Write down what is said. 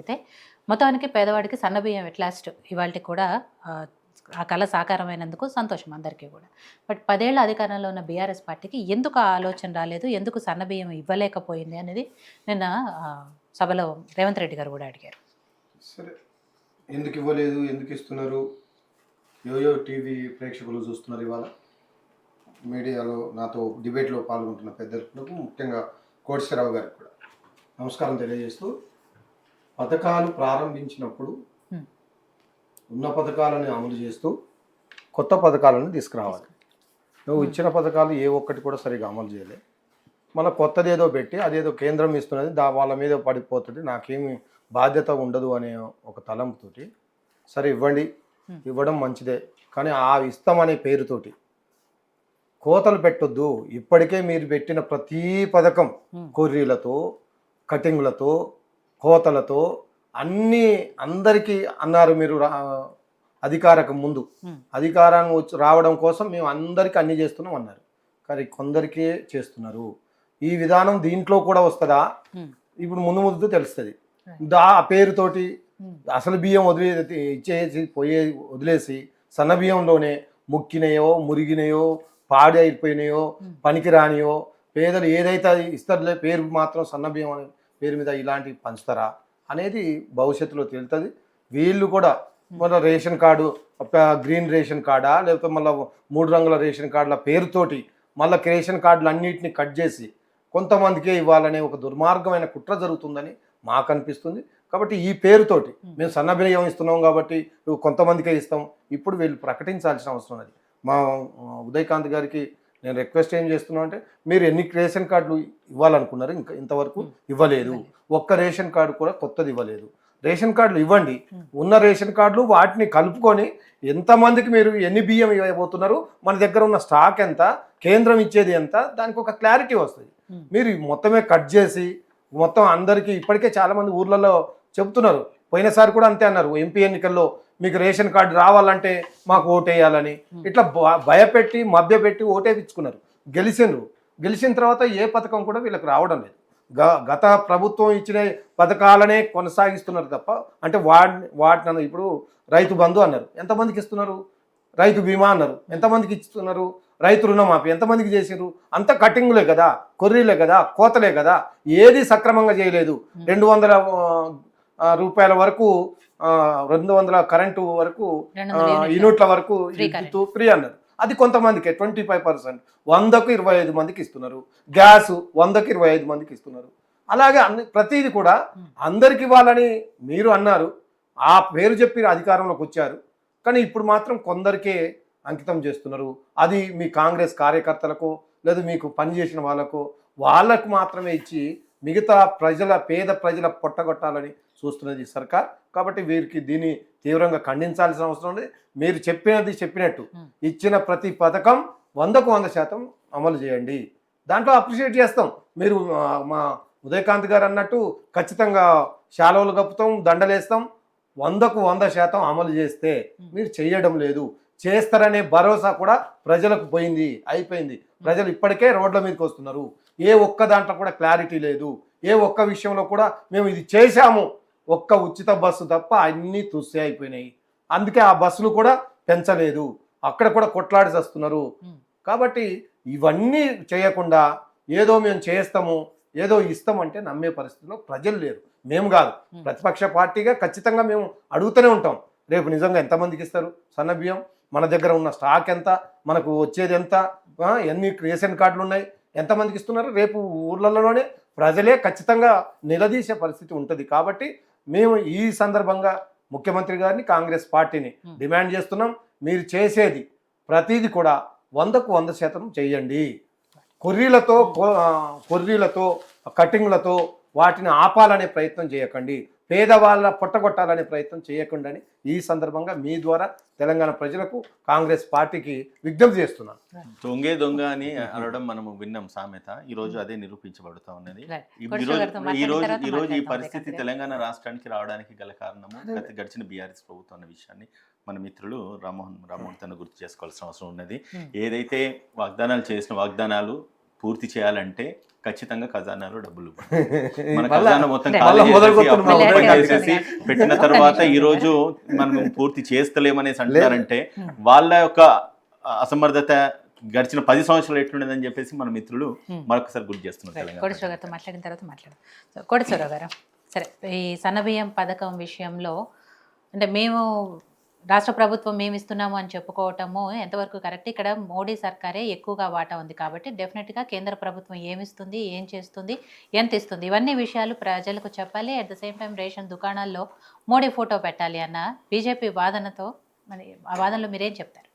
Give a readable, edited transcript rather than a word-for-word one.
పెడితే మొత్తానికి పేదవాడికి సన్నబియ్యం ఎట్లాస్ట్ ఇవాళకి కూడా ఆ కళ సాకారమైనందుకు సంతోషం అందరికీ కూడా. బట్ 10 ఏళ్ల అధికారంలో ఉన్న బీఆర్ఎస్ పార్టీకి ఎందుకు ఆ ఆలోచన రాలేదు, ఎందుకు సన్నబియ్యం ఇవ్వలేకపోయింది అనేది నిన్న సభలో రేవంత్ రెడ్డి గారు కూడా అడిగారు. సరే, ఎందుకు ఇవ్వలేదు, ఎందుకు ఇస్తున్నారు, యోయో టీవీ ప్రేక్షకులు చూస్తున్నారు. ఇవాళ మీడియాలో నాతో డిబేట్లో పాల్గొంటున్న పెద్దలకు, ముఖ్యంగా కోటేశ్వరరావు గారికి కూడా నమస్కారం తెలియజేస్తూ, పథకాలు ప్రారంభించినప్పుడు ఉన్న పథకాలను అమలు చేస్తూ కొత్త పథకాలను తీసుకురావాలి. నువ్వు ఇచ్చిన పథకాలు ఏ ఒక్కటి కూడా సరిగా అమలు చేయలే, మళ్ళీ కొత్తది ఏదో పెట్టి అదేదో కేంద్రం ఇస్తున్నది వాళ్ళ మీద పడిపోతుంది, నాకేమి బాధ్యత ఉండదు అనే ఒక తలంపుతోటి సరే ఇవ్వండి, ఇవ్వడం మంచిదే, కానీ ఆ ఇస్తామనే పేరుతోటి కోతలు పెట్టొద్దు. ఇప్పటికే మీరు పెట్టిన ప్రతి పథకం కొర్రీలతో, కటింగ్లతో, కోతలతో అన్నీ అందరికీ అన్నారు. మీరు అధికారకు ముందు అధికారం రావడం కోసం మేము అందరికీ అన్నీ చేస్తున్నాం అన్నారు, కానీ కొందరికే చేస్తున్నారు. ఈ విధానం దీంట్లో కూడా వస్తుందా ఇప్పుడు ముందు ముందు తెలుస్తుంది. ఆ పేరుతోటి అసలు బియ్యం ఇచ్చేసి వదిలేసి సన్న బియ్యంలోనే ముక్కినయో, మురిగినయో, పాడి అయిపోయినాయో, పనికిరానియో పేదలు ఏదైతే అది ఇస్తారులే, పేరు మాత్రం సన్న బియ్యం అనే పేరు మీద ఇలాంటివి పంచుతారా అనేది భవిష్యత్తులో తేలుతుంది. వీళ్ళు కూడా మళ్ళీ రేషన్ కార్డు, గ్రీన్ రేషన్ కార్డా లేకపోతే మళ్ళీ 3 రంగుల రేషన్ కార్డుల పేరుతోటి మళ్ళీ రేషన్ కార్డులు అన్నింటినీ కట్ చేసి కొంతమందికే ఇవ్వాలనే ఒక దుర్మార్గమైన కుట్ర జరుగుతుందని మాకు అనిపిస్తుంది. కాబట్టి ఈ పేరుతోటి మేము సన్న బియ్యం ఇస్తున్నాం కాబట్టి కొంతమందికే ఇస్తాం, ఇప్పుడు వీళ్ళు ప్రకటించాల్సిన అవసరం ఉన్నది. మా ఉదయకాంత్ గారికి నేను రిక్వెస్ట్ ఏం చేస్తున్నాను అంటే, మీరు ఎన్ని రేషన్ కార్డులు ఇవ్వాలనుకున్నారు, ఇంకా ఇంతవరకు ఇవ్వలేదు. ఒక్క రేషన్ కార్డు కూడా కొత్తది ఇవ్వలేదు. రేషన్ కార్డులు ఇవ్వండి, ఉన్న రేషన్ కార్డులు వాటిని కలుపుకొని ఎంతమందికి మీరు ఎన్ని బియ్యం ఇవ్వబోతున్నారు, మన దగ్గర ఉన్న స్టాక్ ఎంత, కేంద్రం ఇచ్చేది ఎంత, దానికి ఒక క్లారిటీ వస్తుంది. మీరు మొత్తమే కట్ చేసి మొత్తం అందరికీ ఇప్పటికే చాలామంది ఊర్లలో చెబుతున్నారు, పోయినసారి కూడా అంతే అన్నారు, ఎంపీ ఎన్నికల్లో మీకు రేషన్ కార్డు రావాలంటే మాకు ఓటేయాలని ఇట్లా భయపెట్టి మభ్యపెట్టి ఓటేపించుకున్నారు. గెలిచిన తర్వాత ఏ పథకం కూడా వీళ్ళకి రావడం లేదు. గత ప్రభుత్వం ఇచ్చిన పథకాలనే కొనసాగిస్తున్నారు తప్ప, అంటే వాటిని ఇప్పుడు రైతు బంధు అన్నారు, ఎంతమందికి ఇస్తున్నారు? రైతు బీమా అన్నారు, ఎంతమందికి ఇస్తున్నారు? రైతు రుణమాఫీ ఎంతమందికి చేసినారు? అంత కటింగ్లే కదా, కొర్రీలే కదా, కోతలే కదా, ఏది సక్రమంగా చేయలేదు. 200 రూపాయల వరకు, 200 కరెంటు వరకు, యూనిట్ల వరకు ఫ్రీ అన్నారు. అది కొంతమందికి 25%, 100కు 25 మందికి ఇస్తున్నారు. గ్యాస్ 100కి 25 మందికి ఇస్తున్నారు. అలాగే ప్రతిదీ కూడా అందరికి ఇవ్వాలని మీరు అన్నారు, ఆ పేరు చెప్పి అధికారంలోకి వచ్చారు, కానీ ఇప్పుడు మాత్రం కొందరికే అంకితం చేస్తున్నారు. అది మీ కాంగ్రెస్ కార్యకర్తలకు లేదా మీకు పనిచేసిన వాళ్ళకు మాత్రమే ఇచ్చి మిగతా పేద ప్రజల పొట్టగొట్టాలని చూస్తున్నది సర్కార్. కాబట్టి వీరికి దీన్ని తీవ్రంగా ఖండించాల్సిన అవసరం ఉంది. మీరు చెప్పినట్టు ఇచ్చిన ప్రతి పథకం 100కు 100% అమలు చేయండి, దాంట్లో అప్రిషియేట్ చేస్తాం. మీరు మా ఉదయకాంత్ గారు అన్నట్టు ఖచ్చితంగా శాలువలు కప్పుతాం, దండలేస్తాం. 100కు 100% అమలు చేస్తే మీరు చేయడం లేదు, చేస్తారనే భరోసా కూడా ప్రజలకు అయిపోయింది. ప్రజలు ఇప్పటికే రోడ్ల మీదకి వస్తున్నారు. ఏ ఒక్క దాంట్లో కూడా క్లారిటీ లేదు, ఏ ఒక్క విషయంలో కూడా మేము ఇది చేశాము, ఒక్క ఉచిత బస్సు తప్ప అన్నీ తుస్సే అయిపోయినాయి. అందుకే ఆ బస్సులు కూడా పెంచలేదు, అక్కడ కూడా కొట్లాడి వస్తున్నారు. కాబట్టి ఇవన్నీ చేయకుండా ఏదో మేము చేస్తాము, ఏదో ఇస్తామంటే నమ్మే పరిస్థితిలో ప్రజలు లేరు. మేము కాదు, ప్రతిపక్ష పార్టీగా ఖచ్చితంగా మేము అడుగుతూనే ఉంటాం, రేపు నిజంగా ఎంతమందికి ఇస్తారు సన్న బియ్యం, మన దగ్గర ఉన్న స్టాక్ ఎంత, మనకు వచ్చేది ఎంత, ఎన్ని రేషన్ కార్డులు ఉన్నాయి, ఎంతమందికి ఇస్తున్నారు, రేపు ఊర్లలోనే ప్రజలే ఖచ్చితంగా నిలదీసే పరిస్థితి ఉంటుంది. కాబట్టి మేము ఈ సందర్భంగా ముఖ్యమంత్రి గారిని, కాంగ్రెస్ పార్టీని డిమాండ్ చేస్తున్నాం, మీరు చేసేది ప్రతిదీ కూడా 100కు 100% చేయండి. కొర్రీలతో కటింగ్లతో వాటిని ఆపాలనే ప్రయత్నం చేయకండి, పేదవాళ్ళ పొట్టగొట్టాలనే ప్రయత్నం చేయకుండా ఈ సందర్భంగా మీ ద్వారా తెలంగాణ ప్రజలకు, కాంగ్రెస్ పార్టీకి విజ్ఞప్తి చేస్తున్నాను. దొంగ అని అనడం మనము విన్నాం సామెత, ఈరోజు అదే నిరూపించబడుతూ ఉన్నది. ఈరోజు ఈ పరిస్థితి తెలంగాణ రాష్ట్రానికి రావడానికి గల కారణము గడిచిన బీఆర్ఎస్ ప్రభుత్వం అన్న విషయాన్ని మన మిత్రులు రామ్మోహన్ తను గుర్తు చేసుకోవాల్సిన అవసరం ఉన్నది. ఏదైతే వాగ్దానాలు చేసిన వాగ్దానాలు పూర్తి చేయాలంటే ఖచ్చితంగా ఖజానాలో డబ్బులు మన మళ్ళా- ఖజానా మొత్తం మళ్ళా ఖాళీ చేసేసి, మొదలుకొస్తున్నాం. అప్పులు మళ్ళీ ఓపెన్ అడగాలి. చేసేసి పెట్టిన తర్వాత ఈ రోజు మనం పూర్తి చేస్తలేమనేసి అంటారంటే Hmm. వాళ్ళ యొక్క అసమర్థత గడిచిన 10 సంవత్సరాలు ఎట్లుండదని చెప్పేసి మన మిత్రులు మరొకసారి గుర్తు చేస్తున్నారు తెలంగాణ కోటేశ్వర గారితో మాట్లాడిన తర్వాత మాట్లాడదాం. సో కోటేశ్వర గారు, సరే ఈ సన్నబియ్యం పథకం విషయంలో అంటే మేము రాష్ట్ర ప్రభుత్వం మేము ఇస్తున్నాము అని చెప్పుకోవటము ఎంతవరకు కరెక్ట్? ఇక్కడ మోడీ సర్కారే ఎక్కువగా వాటా ఉంది కాబట్టి డెఫినెట్గా కేంద్ర ప్రభుత్వం ఏమిస్తుంది, ఏం చేస్తుంది, ఎంత ఇస్తుంది, ఇవన్నీ విషయాలు ప్రజలకు చెప్పాలి. At the same time ration దుకాణాల్లో మోడీ ఫోటో పెట్టాలి అన్న బీజేపీ వాదనతో మరి ఆ వాదనలో మీరేం చెప్తారు?